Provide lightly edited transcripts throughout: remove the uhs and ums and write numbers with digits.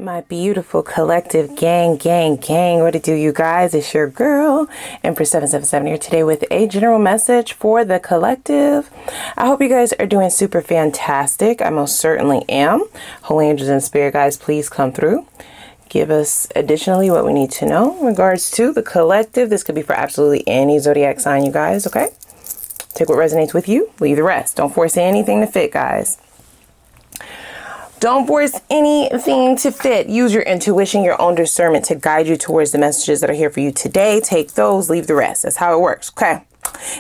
My beautiful collective gang, what it do, you guys? It's your girl, Empress 777 here today with a general message for the collective. I hope you guys are doing super fantastic. I most certainly am. Holy angels and spirit guides, please come through. Give us additionally what we need to know in regards to the collective. This could be for absolutely any zodiac sign, you guys, okay? Take what resonates with you, leave the rest. Don't force anything to fit, guys. Don't force anything to fit. Use your intuition, your own discernment to guide you towards the messages that are here for you today. Take those, leave the rest. That's how it works, okay?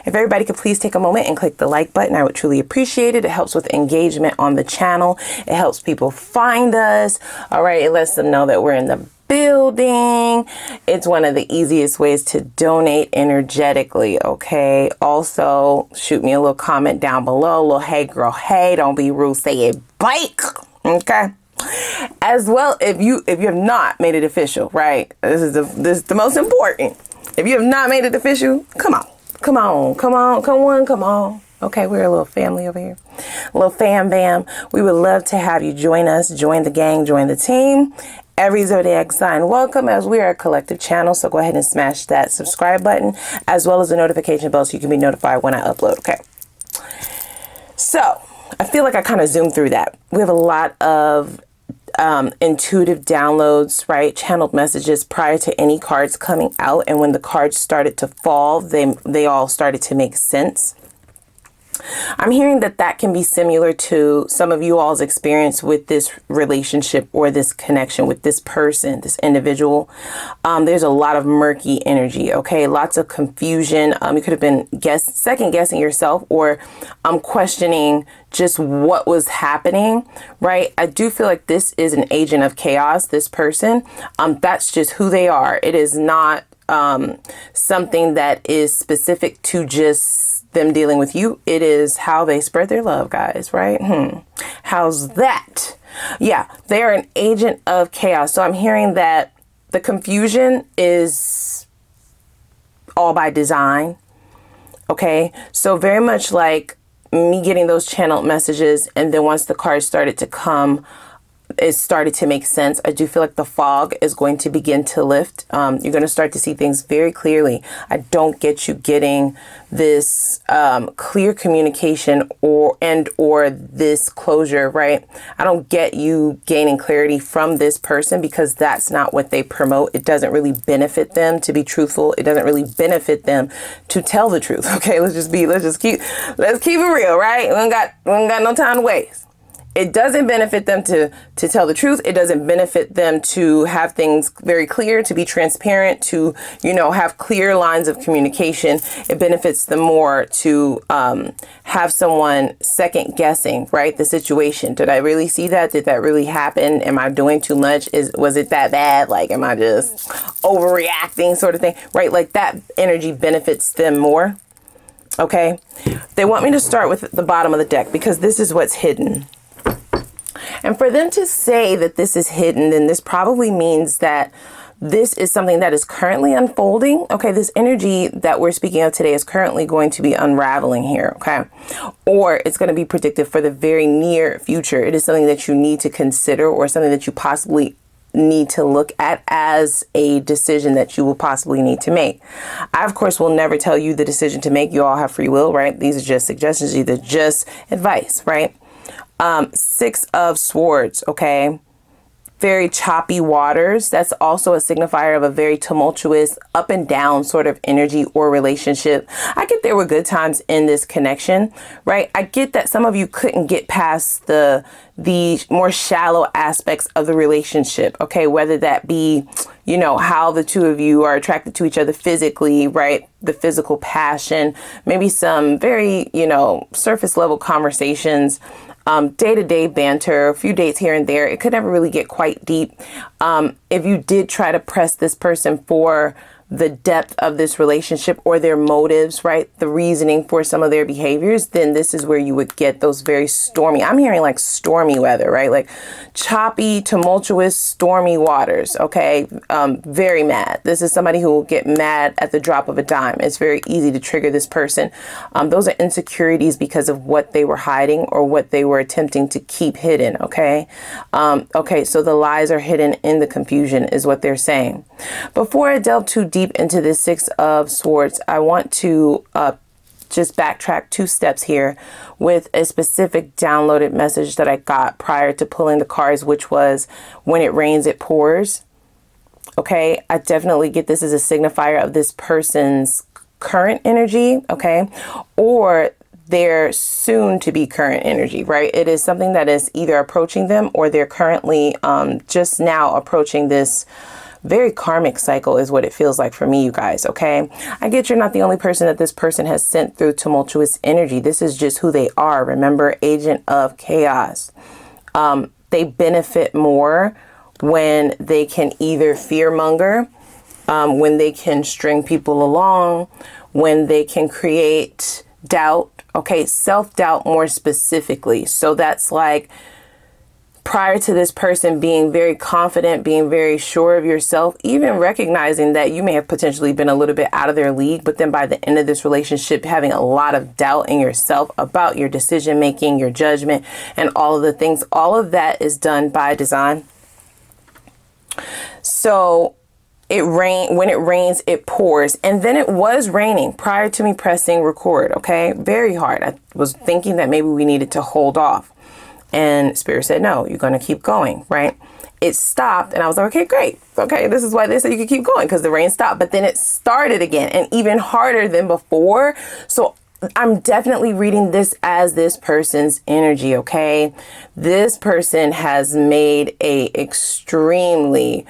If everybody could please take a moment and click the like button, I would truly appreciate it. It helps with engagement on the channel. It helps people find us. All right, it lets them know that we're in the building. It's one of the easiest ways to donate energetically, okay? Also, shoot me a little comment down below. A little hey girl, hey, don't be rude, say it bike. Okay. As well, if you have not made it official, right? This is the most important. If you have not made it official, come on. Okay, we're a little family over here. A little fam bam. We would love to have you join us, join the gang, join the team. Every zodiac sign welcome, as we are a collective channel. So go ahead and smash that subscribe button as well as the notification bell so you can be notified when I upload. Okay. So I feel like I kind of zoomed through that. We have a lot of intuitive downloads, right? Channeled messages prior to any cards coming out. And when the cards started to fall, they all started to make sense. I'm hearing that can be similar to some of you all's experience with this relationship or this connection with this person, this individual. There's a lot of murky energy, okay? Lots of confusion. You could have been second guessing yourself or questioning just what was happening, right? I do feel like this is an agent of chaos, this person. That's just who they are. It is not something that is specific to just them dealing with you. It is how they spread their love, guys, right? How's that? Yeah, they are an agent of chaos. So I'm hearing that the confusion is all by design. Okay, so very much like me getting those channeled messages, and then once the cards started to come, it started to make sense. I do feel like the fog is going to begin to lift. You're going to start to see things very clearly. I don't get you getting this clear communication or this closure, right? I don't get you gaining clarity from this person because that's not what they promote. It doesn't really benefit them to be truthful. It doesn't really benefit them to tell the truth. Okay, let's keep it real, right? We ain't got no time to waste. It doesn't benefit them to tell the truth. It doesn't benefit them to have things very clear, to be transparent, to, have clear lines of communication. It benefits them more to have someone second guessing, right? The situation. Did I really see that? Did that really happen? Am I doing too much? Was it that bad? Like, am I just overreacting sort of thing, right? Like that energy benefits them more. Okay. They want me to start with the bottom of the deck because this is what's hidden. And for them to say that this is hidden, then this probably means that this is something that is currently unfolding. Okay, this energy that we're speaking of today is currently going to be unraveling here. Okay, or it's going to be predictive for the very near future. It is something that you need to consider or something that you possibly need to look at as a decision that you will possibly need to make. I, of course, will never tell you the decision to make. You all have free will, right? These are just suggestions, either just advice, right? Six of Swords, okay? Very choppy waters. That's also a signifier of a very tumultuous, up and down sort of energy or relationship. I get there were good times in this connection, right? I get that some of you couldn't get past the more shallow aspects of the relationship, okay? Whether that be, how the two of you are attracted to each other physically, right? The physical passion, maybe some very, surface level conversations, day-to-day banter, a few dates here and there. It could never really get quite deep. If you did try to press this person for the depth of this relationship or their motives, right? The reasoning for some of their behaviors, then this is where you would get those very stormy, I'm hearing like stormy weather, right? Like choppy, tumultuous, stormy waters. Okay. Very mad. This is somebody who will get mad at the drop of a dime. It's very easy to trigger this person. Those are insecurities because of what they were hiding or what they were attempting to keep hidden. Okay. Okay. So the lies are hidden in the confusion is what they're saying. Before I delve too deep into this Six of Swords, I want to just backtrack 2 steps here with a specific downloaded message that I got prior to pulling the cards, which was when it rains, it pours. Okay, I definitely get this as a signifier of this person's current energy, okay, or their soon to be current energy, right? It is something that is either approaching them or they're currently just now approaching this very karmic cycle is what it feels like for me, you guys. Okay. I get you're not the only person that this person has sent through tumultuous energy. This is just who they are. Remember, agent of chaos. They benefit more when they can either fearmonger, when they can string people along, when they can create doubt. Okay. Self-doubt more specifically. So that's like, prior to this person being very confident, being very sure of yourself, even recognizing that you may have potentially been a little bit out of their league, but then by the end of this relationship, having a lot of doubt in yourself about your decision making, your judgment, and all of the things, all of that is done by design. So when it rains, it pours. And then it was raining prior to me pressing record. Okay. Very hard. I was thinking that maybe we needed to hold off. And Spirit said, no, you're going to keep going, right? It stopped and I was like, okay, great. Okay, this is why they said you could keep going because the rain stopped. But then it started again and even harder than before. So I'm definitely reading this as this person's energy, okay? This person has made a extremely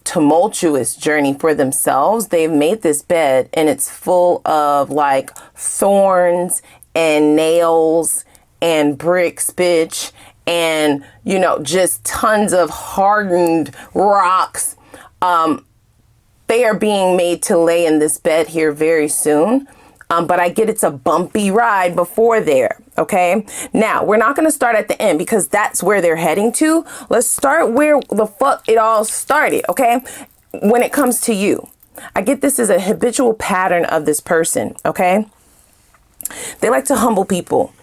tumultuous journey for themselves. They've made this bed and it's full of like thorns and nails and bricks, bitch, and, you know, just tons of hardened rocks. They are being made to lay in this bed here very soon. But I get it's a bumpy ride before there. Okay. Now we're not going to start at the end because that's where they're heading to. Let's start where the fuck it all started. Okay. When it comes to you, I get this is a habitual pattern of this person. Okay. They like to humble people.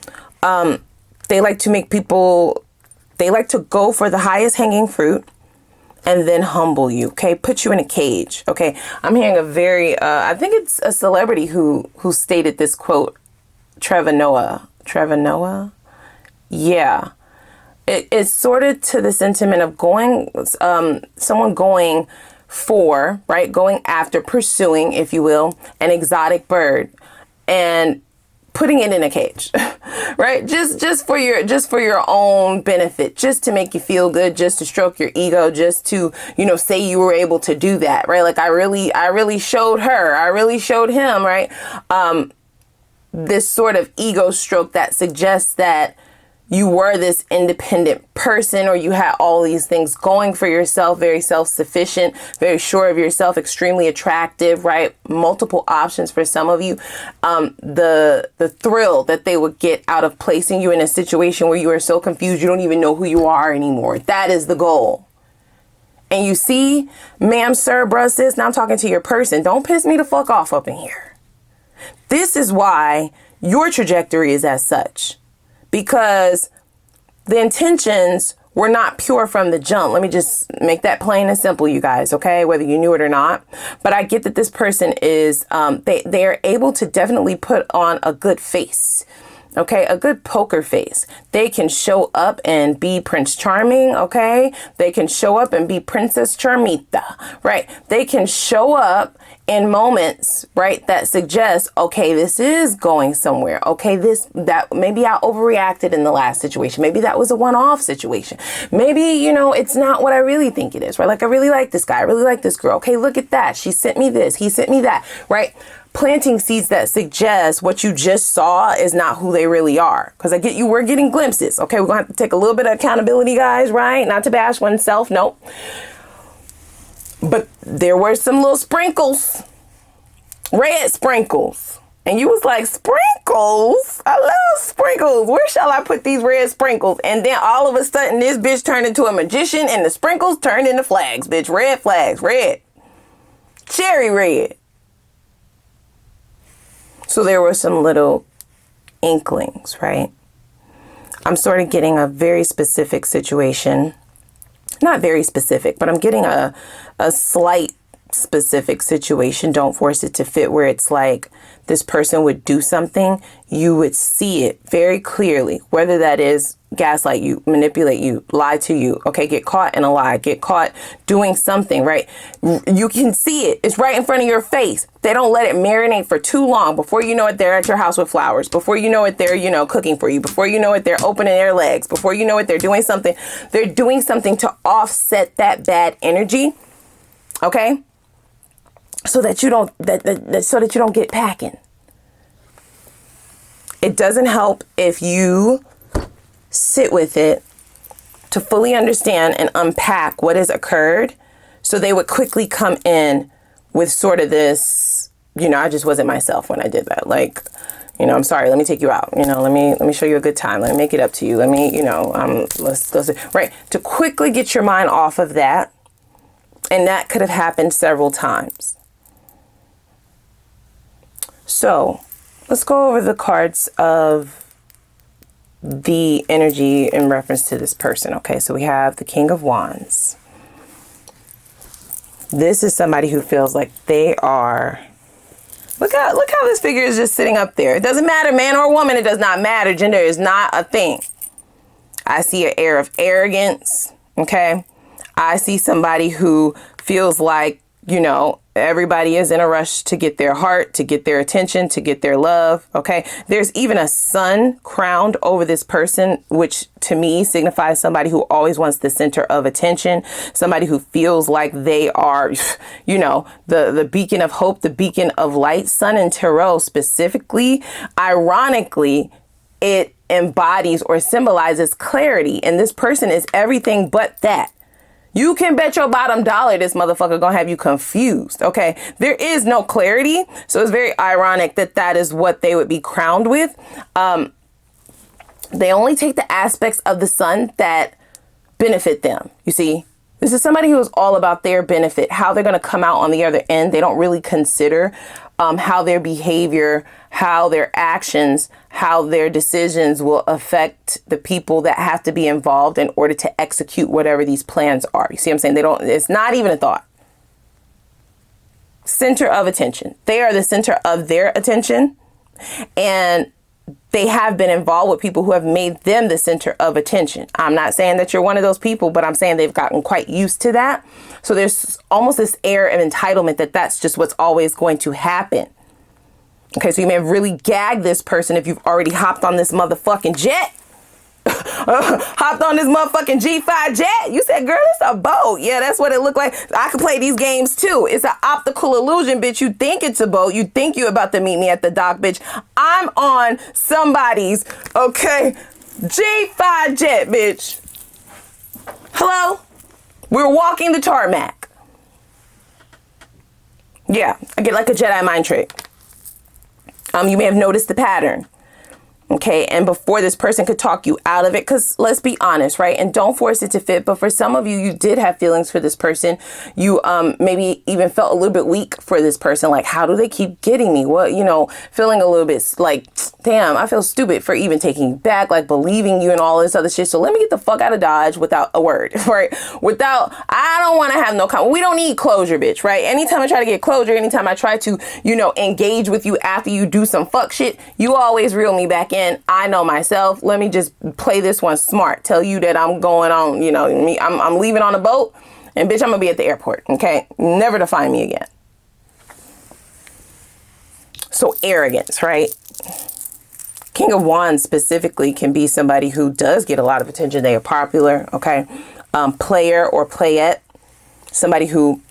They like to make people, they like to go for the highest hanging fruit and then humble you. Okay. Put you in a cage. Okay. I'm hearing a very, I think it's a celebrity who stated this quote, Trevor Noah. Yeah. It's sort of to the sentiment of going, someone going for, right. Going after, pursuing, if you will, an exotic bird and putting it in a cage, right? Just for your own benefit, just to make you feel good, just to stroke your ego, just to, you know, say you were able to do that, right? Like I really showed her, I really showed him, right? This sort of ego stroke that suggests that you were this independent person or you had all these things going for yourself, very self-sufficient, very sure of yourself, extremely attractive, right? Multiple options for some of you. The thrill that they would get out of placing you in a situation where you are so confused, you don't even know who you are anymore. That is the goal. And you see, ma'am, sir, bruh, sis, now I'm talking to your person. Don't piss me the fuck off up in here. This is why your trajectory is as such. Because the intentions were not pure from the jump. Let me just make that plain and simple, you guys, okay? Whether you knew it or not. But I get that this person is, they are able to definitely put on a good face. Okay, a good poker face. They can show up and be Prince Charming, okay? They can show up and be Princess Charmita, right? They can show up in moments, right, that suggest, okay, this is going somewhere. Okay, that maybe I overreacted in the last situation. Maybe that was a one-off situation. Maybe, you know, it's not what I really think it is, right? Like, I really like this guy. I really like this girl. Okay, look at that. She sent me this. He sent me that, right? Planting seeds that suggest what you just saw is not who they really are. Because we're getting glimpses. Okay, we're going to have to take a little bit of accountability, guys, right? Not to bash oneself. Nope. But there were some little sprinkles, red sprinkles. And you was like, sprinkles? I love sprinkles. Where shall I put these red sprinkles? And then all of a sudden, this bitch turned into a magician and the sprinkles turned into flags, bitch. Red flags, red. Cherry red. So there were some little inklings, right? I'm sort of getting a very specific situation. Not very specific, but I'm getting a slight specific situation. Don't force it to fit, where it's like this person would do something, you would see it very clearly, whether that is gaslight you, manipulate you, lie to you, okay, get caught in a lie, get caught doing something, right? You can see it. It's right in front of your face. They don't let it marinate for too long. Before you know it, they're at your house with flowers. Before you know it, they're, you know, cooking for you. Before you know it, they're opening their legs. Before you know it, they're doing something. They're doing something to offset that bad energy, okay? So that you don't so that you don't get packing. It doesn't help if you sit with it to fully understand and unpack what has occurred. So they would quickly come in with sort of this, you know, I just wasn't myself when I did that. Like, you know, I'm sorry, let me take you out. You know, let me show you a good time. Let me make it up to you. Let me, you know, let's go. Right. To quickly get your mind off of that. And that could have happened several times. So let's go over the cards of the energy in reference to this person. Okay, so we have the King of Wands. This is somebody who feels like they are, look how this figure is just sitting up there. It doesn't matter, man or woman, it does not matter. Gender is not a thing. I see an air of arrogance, okay? I see somebody who feels like, you know, everybody is in a rush to get their heart, to get their attention, to get their love. OK, there's even a sun crowned over this person, which to me signifies somebody who always wants the center of attention, somebody who feels like they are, you know, the beacon of hope, the beacon of light. Sun in tarot specifically, ironically, it embodies or symbolizes clarity. And this person is everything but that. You can bet your bottom dollar this motherfucker gonna have you confused, okay? There is no clarity, so it's very ironic that that is what they would be crowned with. They only take the aspects of the sun that benefit them, you see? This is somebody who is all about their benefit, how they're gonna come out on the other end. They don't really consider how their behavior, how their actions, how their decisions will affect the people that have to be involved in order to execute whatever these plans are. You see what I'm saying? They don't, it's not even a thought. Center of attention. They are the center of their attention, and they have been involved with people who have made them the center of attention. I'm not saying that you're one of those people, but I'm saying they've gotten quite used to that. So there's almost this air of entitlement that that's just what's always going to happen. Okay, so you may have really gagged this person if you've already hopped on this motherfucking jet. Hopped on this motherfucking G5 jet. You said, girl, it's a boat. Yeah, that's what it looked like. I could play these games too. It's an optical illusion, bitch. You think it's a boat. You think you're about to meet me at the dock, bitch. I'm on somebody's, okay, G5 jet, bitch. Hello? We're walking the tarmac. Yeah, I get like a Jedi mind trick. You may have noticed the pattern. Okay, and before this person could talk you out of it, because let's be honest, right? And don't force it to fit. But for some of you, you did have feelings for this person. You maybe even felt a little bit weak for this person. Like, how do they keep getting me? Well, you know, feeling a little bit like, damn, I feel stupid for even taking you back, like believing you and all this other shit. So let me get the fuck out of Dodge without a word, right? Without, I don't want to have no comment. We don't need closure, bitch, right? Anytime I try to get closure, anytime I try to, you know, engage with you after you do some fuck shit, you always reel me back in. I know myself. Let me just play this one smart. Tell you that I'm going on, you know, I'm leaving on a boat, and bitch, I'm gonna be at the airport. Okay, never to find me again. So arrogance, right? King of Wands specifically can be somebody who does get a lot of attention. They are popular. Okay, player or playette, somebody who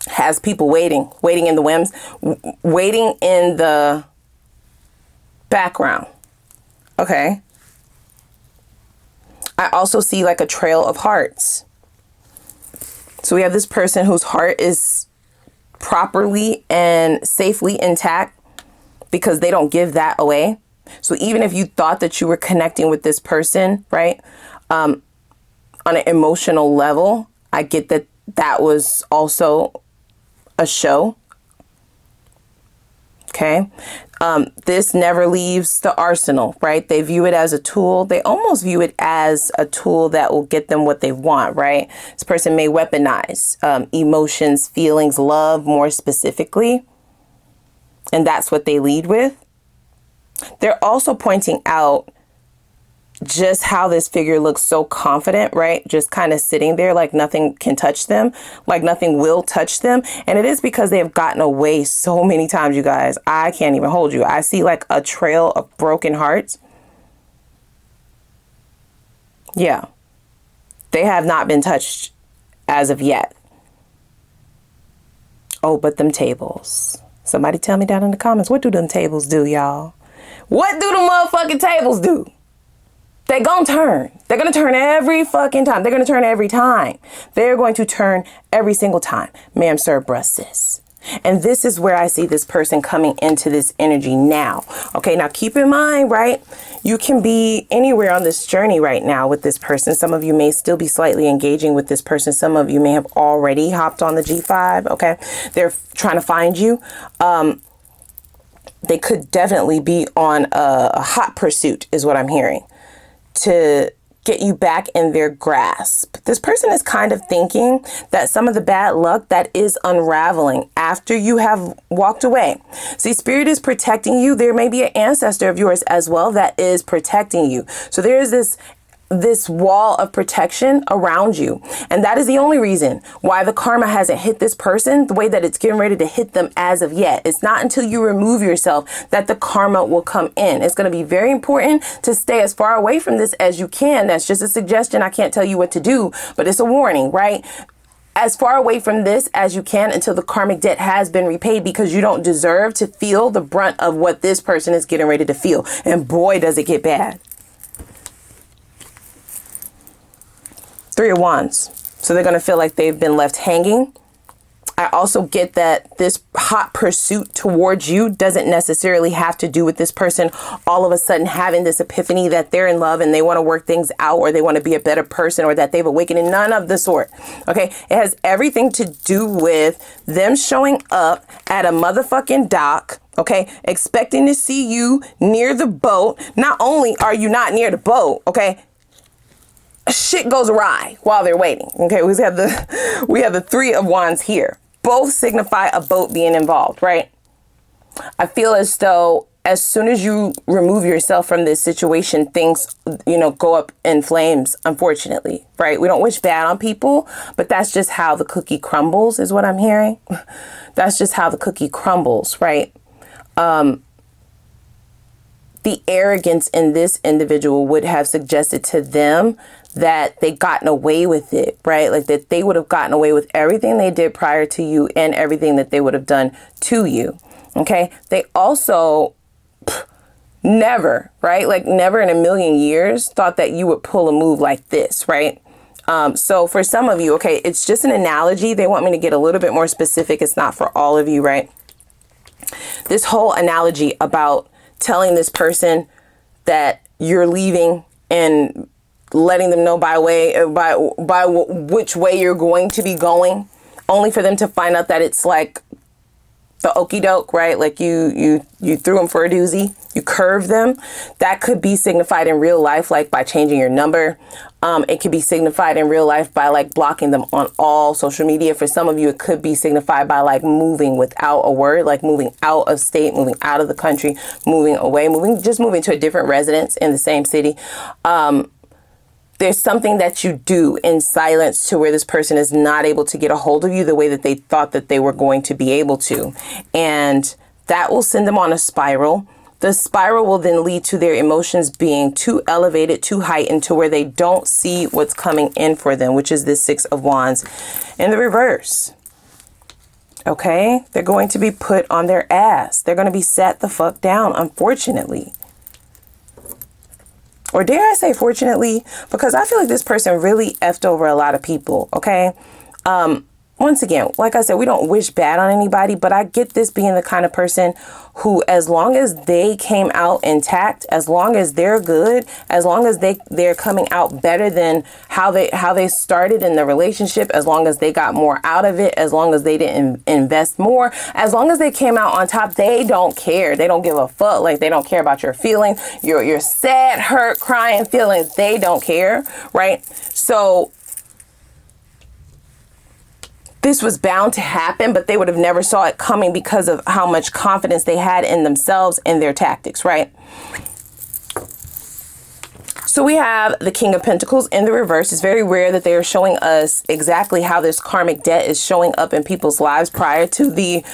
has people waiting in the whims, waiting in the background. Okay. I also see like a trail of hearts. So we have this person whose heart is properly and safely intact because they don't give that away. So even if you thought that you were connecting with this person, right, on an emotional level, I get that that was also a show. Okay. This never leaves the arsenal, right? They view it as a tool. They almost view it as a tool that will get them what they want, right? This person may weaponize emotions, feelings, love more specifically. And that's what they lead with. They're also pointing out just how this figure looks so confident, right? Just kind of sitting there like nothing can touch them, like nothing will touch them. And it is because they have gotten away so many times, you guys. I can't even hold you. I see like a trail of broken hearts. Yeah. They have not been touched as of yet. Oh, but them tables. Somebody tell me down in the comments, what do them tables do, y'all? What do the motherfucking tables do? They're gonna turn. They're gonna turn every fucking time. They're gonna turn every time. They're going to turn every single time. Ma'am, sir, bruh, sis. And this is where I see this person coming into this energy now. Okay, now keep in mind, right? You can be anywhere on this journey right now with this person. Some of you may still be slightly engaging with this person. Some of you may have already hopped on the G5. Okay, they're trying to find you. They could definitely be on a hot pursuit is what I'm hearing, to get you back in their grasp. This person is kind of thinking that some of the bad luck that is unraveling after you have walked away. See, spirit is protecting you. There may be an ancestor of yours as well that is protecting you. So there is this wall of protection around you. And that is the only reason why the karma hasn't hit this person the way that it's getting ready to hit them as of yet. It's not until you remove yourself that the karma will come in. It's going to be very important to stay as far away from this as you can. That's just a suggestion. I can't tell you what to do, but it's a warning, right? As far away from this as you can until the karmic debt has been repaid, because you don't deserve to feel the brunt of what this person is getting ready to feel. And boy, does it get bad. Three of Wands. So they're going to feel like they've been left hanging. I also get that this hot pursuit towards you doesn't necessarily have to do with this person all of a sudden having this epiphany that they're in love and they want to work things out, or they want to be a better person, or that they've awakened. In none of the sort. Okay. It has everything to do with them showing up at a motherfucking dock. Okay. Expecting to see you near the boat. Not only are you not near the boat, okay, shit goes awry while they're waiting. Okay, we have the Three of Wands here. Both signify a boat being involved, right? I feel as though as soon as you remove yourself from this situation, things, go up in flames, unfortunately, right? We don't wish bad on people, but that's just how the cookie crumbles is what I'm hearing. That's just how the cookie crumbles, right? The arrogance in this individual would have suggested to them that they gotten away with it, right? Like that they would have gotten away with everything they did prior to you and everything that they would have done to you. Okay. They also never, right? Like never in a million years thought that you would pull a move like this, right? So for some of you, okay, it's just an analogy. They want me to get a little bit more specific. It's not for all of you, right? This whole analogy about telling this person that you're leaving and letting them know by which way you're going to be going, only for them to find out that it's like the okie doke, right? Like you threw them for a doozy, you curved them. That could be signified in real life, like by changing your number. It could be signified in real life by like blocking them on all social media. For some of you, it could be signified by like moving without a word, like moving out of state, moving out of the country, moving away, moving to a different residence in the same city. There's something that you do in silence to where this person is not able to get a hold of you the way that they thought that they were going to be able to. And that will send them on a spiral. The spiral will then lead to their emotions being too elevated, too heightened, to where they don't see what's coming in for them, which is this Six of Wands in the reverse. Okay, they're going to be put on their ass. They're going to be sat the fuck down, unfortunately. Or dare I say fortunately, because I feel like this person really effed over a lot of people, okay? Once again, like I said, we don't wish bad on anybody, but I get this being the kind of person who, as long as they came out intact, as long as they're good, as long as they're coming out better than how they started in the relationship, as long as they got more out of it, as long as they didn't invest more, as long as they came out on top, they don't care. They don't give a fuck. Like, they don't care about your feelings, your sad, hurt, crying feelings. They don't care, right? So this was bound to happen, but they would have never saw it coming because of how much confidence they had in themselves and their tactics, right? So we have the King of Pentacles in the reverse. It's very rare that they are showing us exactly how this karmic debt is showing up in people's lives prior to the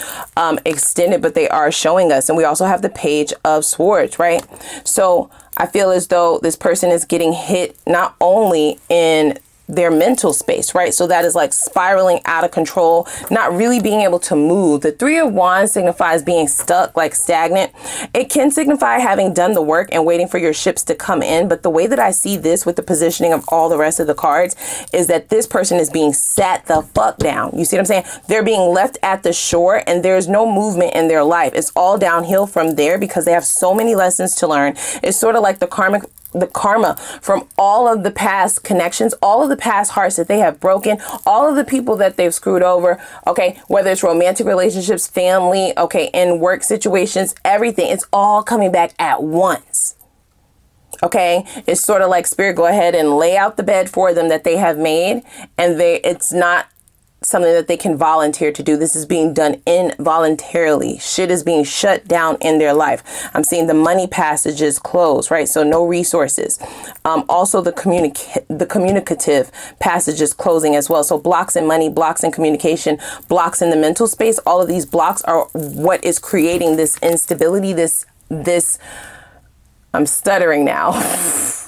extended, but they are showing us. And we also have the Page of Swords, right? So I feel as though this person is getting hit not only in their mental space, right? So that is like spiraling out of control, not really being able to move. The Three of Wands signifies being stuck, like stagnant. It can signify having done the work and waiting for your ships to come in. But the way that I see this with the positioning of all the rest of the cards is that this person is being sat the fuck down. You see what I'm saying? They're being left at the shore and there's no movement in their life. It's all downhill from there because they have so many lessons to learn. It's sort of like the karma from all of the past connections, all of the past hearts that they have broken, all of the people that they've screwed over, okay, whether it's romantic relationships, family, okay, in work situations, everything, it's all coming back at once. Okay, it's sort of like Spirit, go ahead and lay out the bed for them that they have made, and it's not something that they can volunteer to do. This is being done involuntarily. Shit is being shut down in their life. I'm seeing the money passages close, right? So no resources. Also the communicative passages closing as well. So blocks in money, blocks in communication, blocks in the mental space. All of these blocks are what is creating this instability, this I'm stuttering now,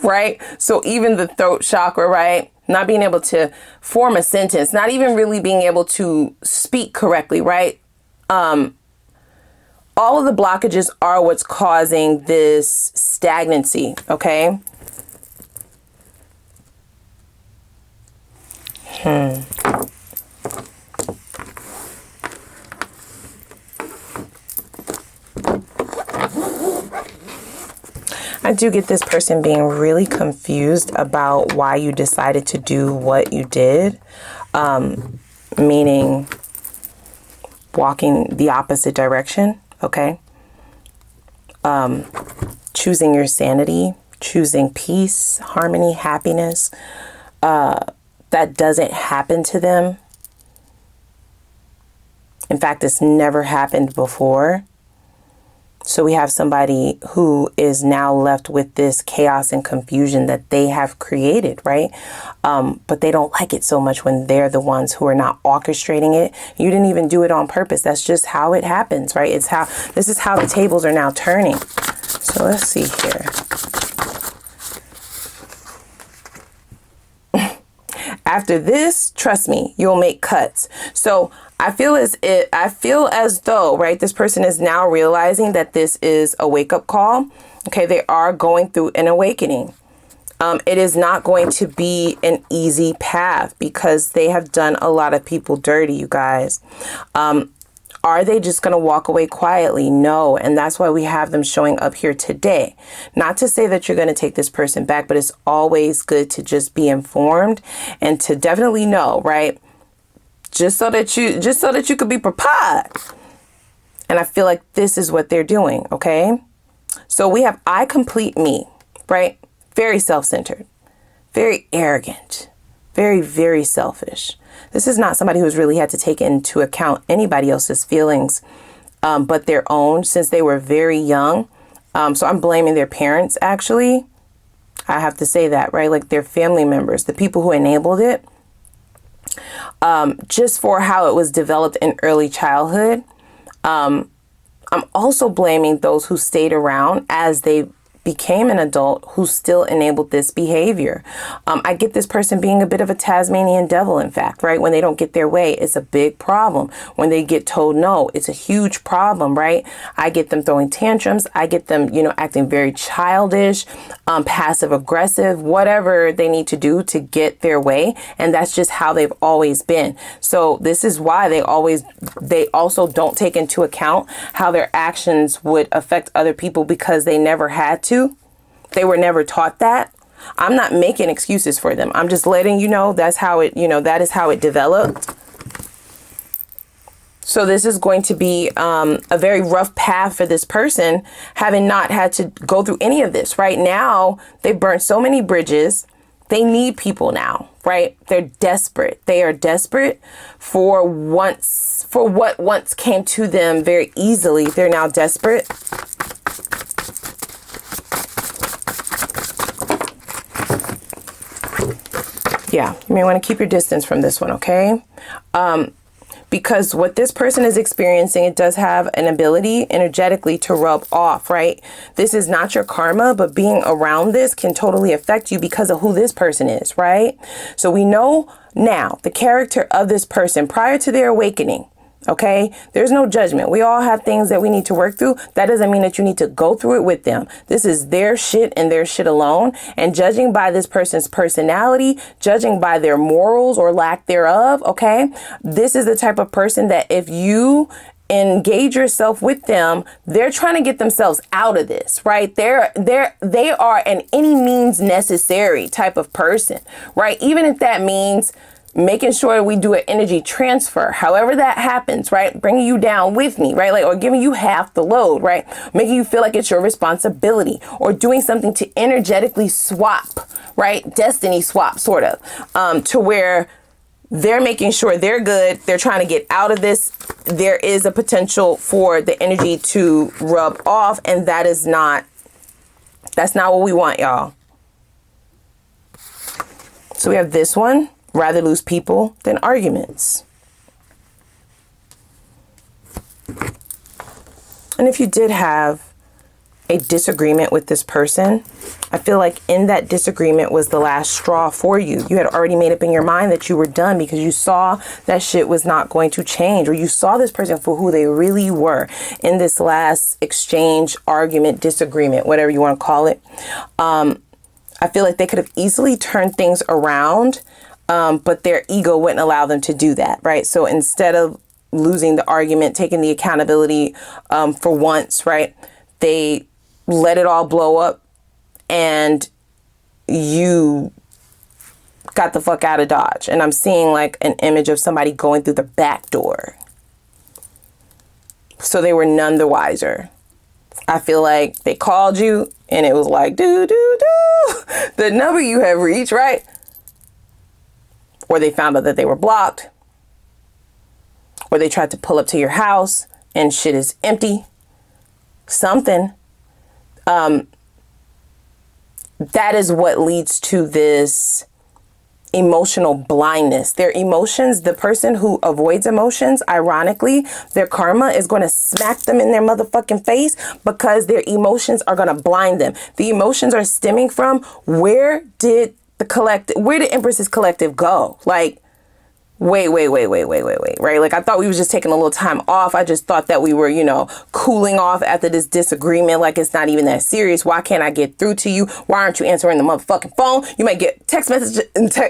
right? So even the throat chakra, right? Not being able to form a sentence, not even really being able to speak correctly, right? All of the blockages are what's causing this stagnancy, okay? I do get this person being really confused about why you decided to do what you did, meaning walking the opposite direction, okay? Choosing your sanity, choosing peace, harmony, happiness. That doesn't happen to them. In fact, it's never happened before. So we have somebody who is now left with this chaos and confusion that they have created, right? But they don't like it so much when they're the ones who are not orchestrating it. You didn't even do it on purpose. That's just how it happens, right? This is how the tables are now turning. So let's see here. After this, trust me, you'll make cuts. So I feel as though, right, this person is now realizing that this is a wake-up call. Okay, they are going through an awakening. It is not going to be an easy path because they have done a lot of people dirty, you guys. Are they just going to walk away quietly? No. And that's why we have them showing up here today. Not to say that you're going to take this person back, but it's always good to just be informed and to definitely know, right? Just so that you could be prepared. And I feel like this is what they're doing. Okay. So we have I complete me, right? Very self-centered, very arrogant, very, very selfish. This is not somebody who's really had to take into account anybody else's feelings, but their own since they were very young. So I'm blaming their parents, actually. I have to say that, right? Like their family members, the people who enabled it, just for how it was developed in early childhood. I'm also blaming those who stayed around as they became an adult who still enabled this behavior. I get this person being a bit of a Tasmanian devil, in fact, right? When they don't get their way, it's a big problem. When they get told no, it's a huge problem, right? I get them throwing tantrums. I get them, acting very childish, passive aggressive, whatever they need to do to get their way. And that's just how they've always been. So this is why they also don't take into account how their actions would affect other people, because they never had to. They were never taught that. I'm not making excuses for them. I'm just letting you know that's how it, that is how it developed. So this is going to be a very rough path for this person, having not had to go through any of this. Right now, they've burned so many bridges. They need people now, right? They're desperate. They are desperate for what once came to them very easily. They're now desperate. Yeah, you may want to keep your distance from this one, okay? Because what this person is experiencing, it does have an ability energetically to rub off, right? This is not your karma, but being around this can totally affect you because of who this person is, right? So we know now the character of this person prior to their awakening. Okay, there's no judgment. We all have things that we need to work through. That doesn't mean that you need to go through it with them. This is their shit and their shit alone. And judging by this person's personality, judging by their morals or lack thereof, okay, this is the type of person that if you engage yourself with them, they're trying to get themselves out of this, right? They are an any means necessary type of person, right? Even if that means making sure we do an energy transfer, however that happens, right? Bringing you down with me, right? Like, or giving you half the load, right? Making you feel like it's your responsibility, or doing something to energetically swap, right? Destiny swap, sort of, to where they're making sure they're good. They're trying to get out of this. There is a potential for the energy to rub off, and that's not what we want, y'all. So we have this one. Rather lose people than arguments. And if you did have a disagreement with this person, I feel like in that disagreement was the last straw for you. You had already made up in your mind that you were done because you saw that shit was not going to change, or you saw this person for who they really were in this last exchange, argument, disagreement, whatever you want to call it. I feel like they could have easily turned things around, but their ego wouldn't allow them to do that, right? So instead of losing the argument, taking the accountability for once, right, they let it all blow up, and you got the fuck out of Dodge. And I'm seeing like an image of somebody going through the back door. So they were none the wiser. I feel like they called you and it was like, the number you have reached, right? Or they found out that they were blocked, or they tried to pull up to your house and shit is empty. Something. That is what leads to this emotional blindness. Their emotions, the person who avoids emotions, ironically, their karma is going to smack them in their motherfucking face because their emotions are going to blind them. The emotions are stemming from where did Empress's collective go? Like, wait, right? Like, I thought we was just taking a little time off. I just thought that we were, cooling off after this disagreement. Like, it's not even that serious. Why can't I get through to you? Why aren't you answering the motherfucking phone? You may get text message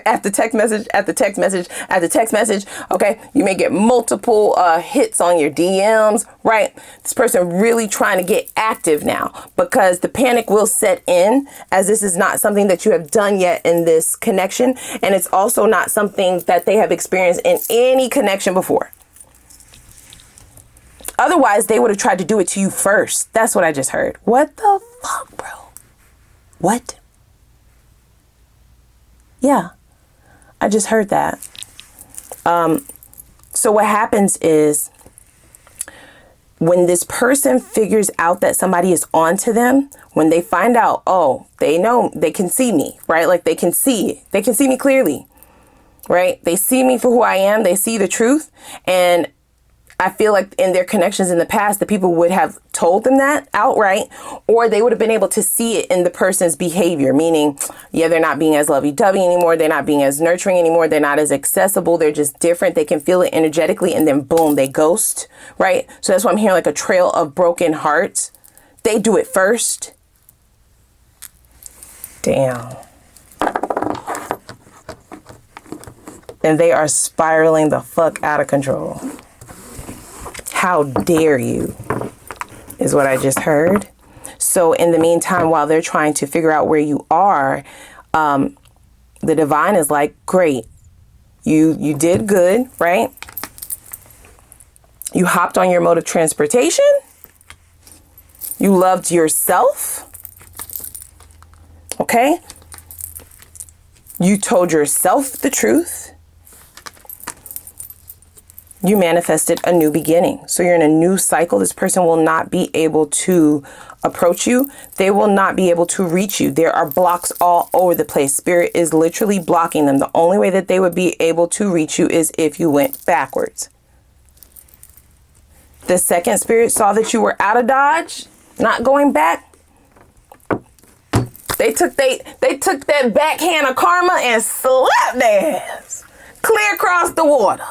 after text message after text message after text message. Okay. You may get multiple hits on your DMs, right? This person really trying to get active now, because the panic will set in, as this is not something that you have done yet in this connection. And it's also not something that they have experienced in any connection before. Otherwise, they would have tried to do it to you first. That's what I just heard. What the fuck, bro? What? Yeah, I just heard that. So what happens is, when this person figures out that somebody is onto them, when they find out, oh, they know, they can see me, right? Like, they can see me clearly. Right? They see me for who I am. They see the truth. And I feel like in their connections in the past, the people would have told them that outright, or they would have been able to see it in the person's behavior, meaning, yeah, they're not being as lovey-dovey anymore. They're not being as nurturing anymore. They're not as accessible. They're just different. They can feel it energetically, and then boom, they ghost, right? So that's why I'm hearing like a trail of broken hearts. They do it first. Damn. And they are spiraling the fuck out of control. How dare you, is what I just heard. So in the meantime, while they're trying to figure out where you are, the divine is like, great, you did good, right? You hopped on your mode of transportation. You loved yourself. Okay? You told yourself the truth. You manifested a new beginning. So you're in a new cycle. This person will not be able to approach you. They will not be able to reach you. There are blocks all over the place. Spirit is literally blocking them. The only way that they would be able to reach you is if you went backwards. The second spirit saw that you were out of Dodge, not going back. They took that backhand of karma and slapped their ass clear across the water.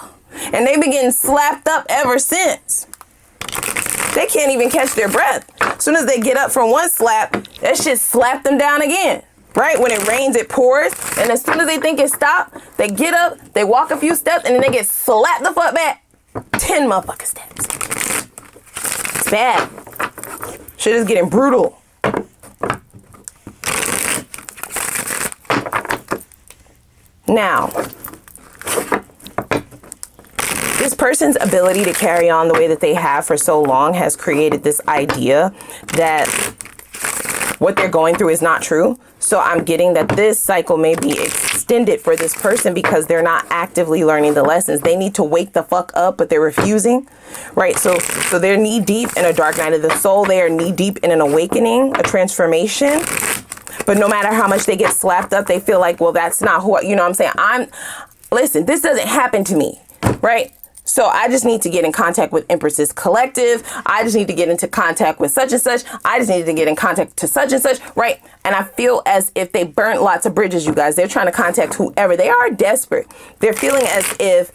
And they've been getting slapped up ever since. They can't even catch their breath. As soon as they get up from one slap, that shit slapped them down again. Right? When it rains, it pours. And as soon as they think it stopped, they get up, they walk a few steps, and then they get slapped the fuck back 10 motherfucking steps. It's bad. Shit is getting brutal. Now, this person's ability to carry on the way that they have for so long has created this idea that what they're going through is not true. So I'm getting that this cycle may be extended for this person because they're not actively learning the lessons. They need to wake the fuck up, but they're refusing, right? So they're knee deep in a dark night of the soul. They are knee deep in an awakening, a transformation. But no matter how much they get slapped up, they feel like, well, that's not who, you know what I'm saying? Listen, this doesn't happen to me, right? So I just need to get in contact with Empress's Collective. I just need to get into contact with such and such. I just need to get in contact to such and such, right? And I feel as if they burnt lots of bridges, you guys. They're trying to contact whoever. They are desperate. They're feeling as if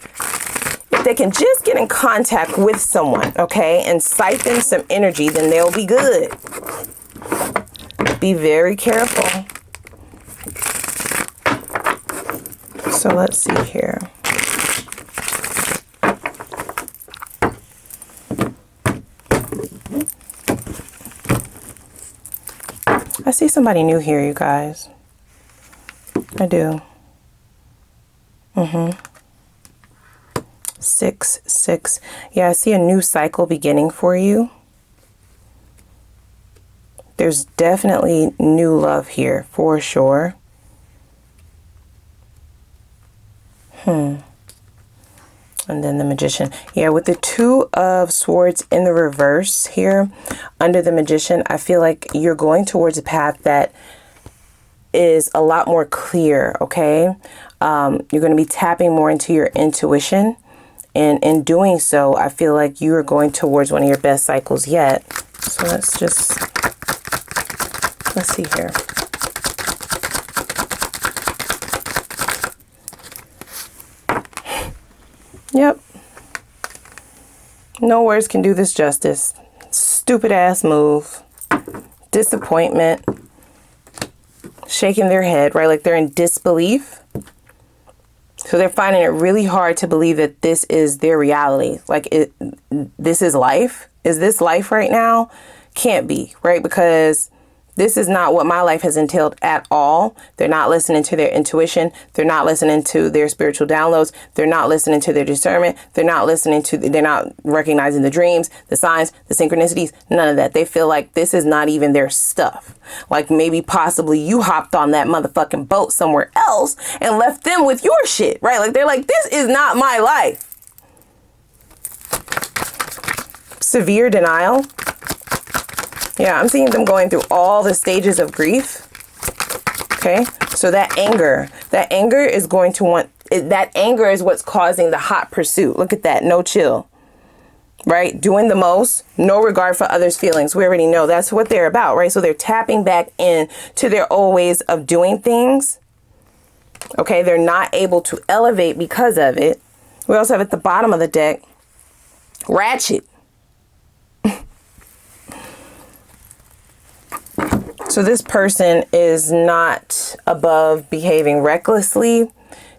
they can just get in contact with someone, okay, and siphon some energy, then they'll be good. Be very careful. So let's see here. I see somebody new here, you guys. I do. 6, 6. Yeah, I see a new cycle beginning for you. There's definitely new love here, for sure. And then the Magician. Yeah, with the 2 of Swords in the reverse here, under the Magician, I feel like you're going towards a path that is a lot more clear, okay? You're going to be tapping more into your intuition. And in doing so, I feel like you are going towards one of your best cycles yet. So let's see here. Yep. No words can do this justice. Stupid ass move. Disappointment. Shaking their head, right? Like they're in disbelief. So they're finding it really hard to believe that this is their reality. Like this is life. Is this life right now? Can't be, right? Because this is not what my life has entailed at all. They're not listening to their intuition. They're not listening to their spiritual downloads. They're not listening to their discernment. They're not recognizing the dreams, the signs, the synchronicities, none of that. They feel like this is not even their stuff. Like maybe possibly you hopped on that motherfucking boat somewhere else and left them with your shit, right? Like they're like, this is not my life. Severe denial. Yeah, I'm seeing them going through all the stages of grief. Okay, so that anger is going to that anger is what's causing the hot pursuit. Look at that, no chill. right? Doing the most, no regard for others' feelings. We already know that's what they're about, right? So they're tapping back in to their old ways of doing things. Okay, they're not able to elevate because of it. We also have at the bottom of the deck, ratchet. So this person is not above behaving recklessly,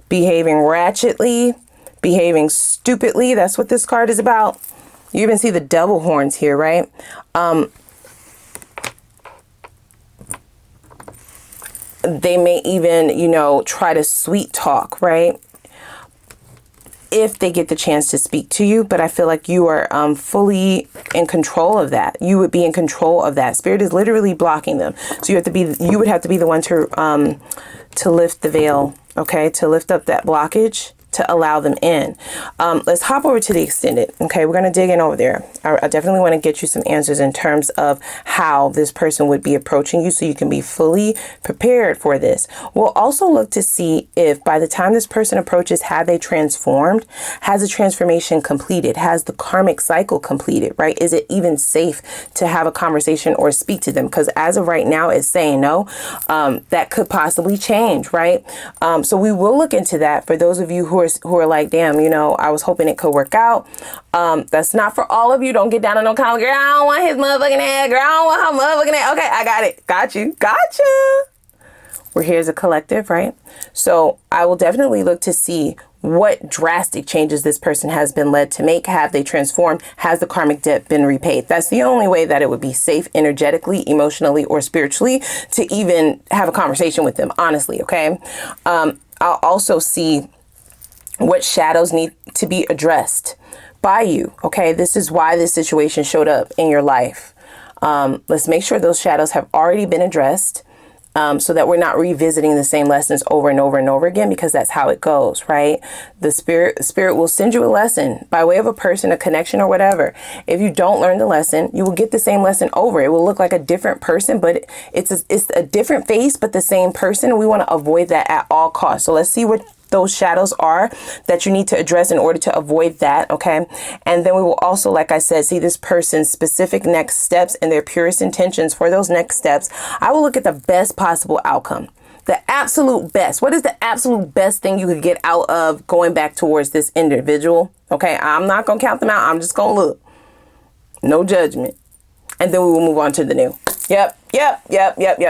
behaving ratchetly, behaving stupidly. That's what this card is about. You even see the devil horns here, right? They may even, you know, try to sweet talk, right? If they get the chance to speak to you, but I feel like you are fully in control of that. You would be in control of that. Spirit is literally blocking them. So you would have to be the one to lift the veil, okay? To lift up that blockage, to allow them in. Let's hop over to the extended. Okay, we're going to dig in over there. I definitely want to get you some answers in terms of how this person would be approaching you so you can be fully prepared for this. We'll also look to see if by the time this person approaches, have they transformed? Has the transformation completed? Has the karmic cycle completed, right? Is it even safe to have a conversation or speak to them? Because as of right now, it's saying no. That could possibly change, right? So we will look into that for those of you who are like, damn, you know, I was hoping it could work out. That's not for all of you. Don't get down on no comment. Girl, I don't want his motherfucking ass. Girl, I don't want her motherfucking ass. Okay, I got it. Got you. Gotcha. We're here as a collective, right? So I will definitely look to see what drastic changes this person has been led to make. Have they transformed? Has the karmic debt been repaid? That's the only way that it would be safe energetically, emotionally, or spiritually to even have a conversation with them, honestly, okay? I'll also see what shadows need to be addressed by you. Okay, this is why this situation showed up in your life. Let's make sure those shadows have already been addressed, so that we're not revisiting the same lessons over and over and over again, because that's how it goes, right? The spirit will send you a lesson by way of a person, a connection, or whatever. If you don't learn the lesson, you will get the same lesson over. It will look like a different person, but it's a different face, but the same person. We want to avoid that at all costs. So let's see what those shadows are that you need to address in order to avoid that, okay? And then we will also, like I said, see this person's specific next steps and their purest intentions for those next steps. I will look at the best possible outcome, the absolute best. What is the absolute best thing you could get out of going back towards this individual? Okay, I'm not gonna count them out. I'm just gonna look. No judgment. And then we will move on to the new. Yep.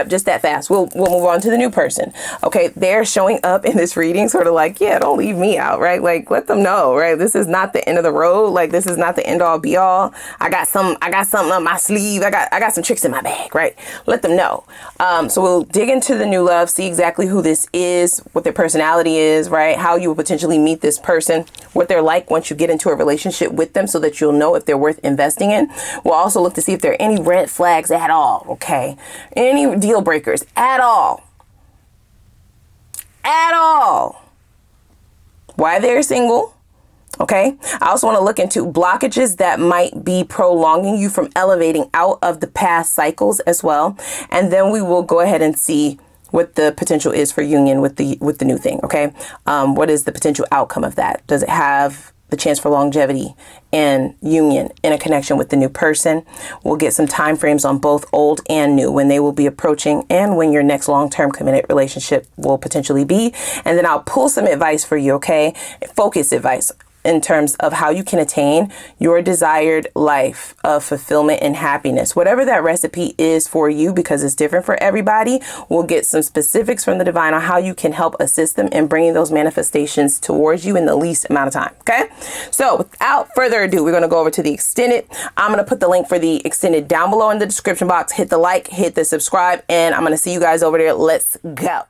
Just that fast. We'll move on to the new person. Okay, they're showing up in this reading sort of like, yeah, don't leave me out, right? Like, let them know, right? This is not the end of the road. Like, this is not the end all be all. I got something up my sleeve. I got some tricks in my bag, right? Let them know. So we'll dig into the new love, see exactly who this is, what their personality is, right? How you will potentially meet this person, what they're like once you get into a relationship with them, so that you'll know if they're worth investing in. We'll also look to see if there are any red flags at all, okay? Any deal breakers at all. Why they're single. Okay. I also want to look into blockages that might be prolonging you from elevating out of the past cycles as well. And then we will go ahead and see what the potential is for union with the new thing. Okay. What is the potential outcome of that? Does it have the chance for longevity and union in a connection with the new person? We'll get some time frames on both old and new, when they will be approaching and when your next long-term committed relationship will potentially be. And then I'll pull some advice for you, okay? Focus advice in terms of how you can attain your desired life of fulfillment and happiness. Whatever that recipe is for you, because it's different for everybody, we'll get some specifics from the divine on how you can help assist them in bringing those manifestations towards you in the least amount of time. Okay. So without further ado, we're going to go over to the extended. I'm going to put the link for the extended down below in the description box. Hit the like, hit the subscribe, and I'm going to see you guys over there. Let's go.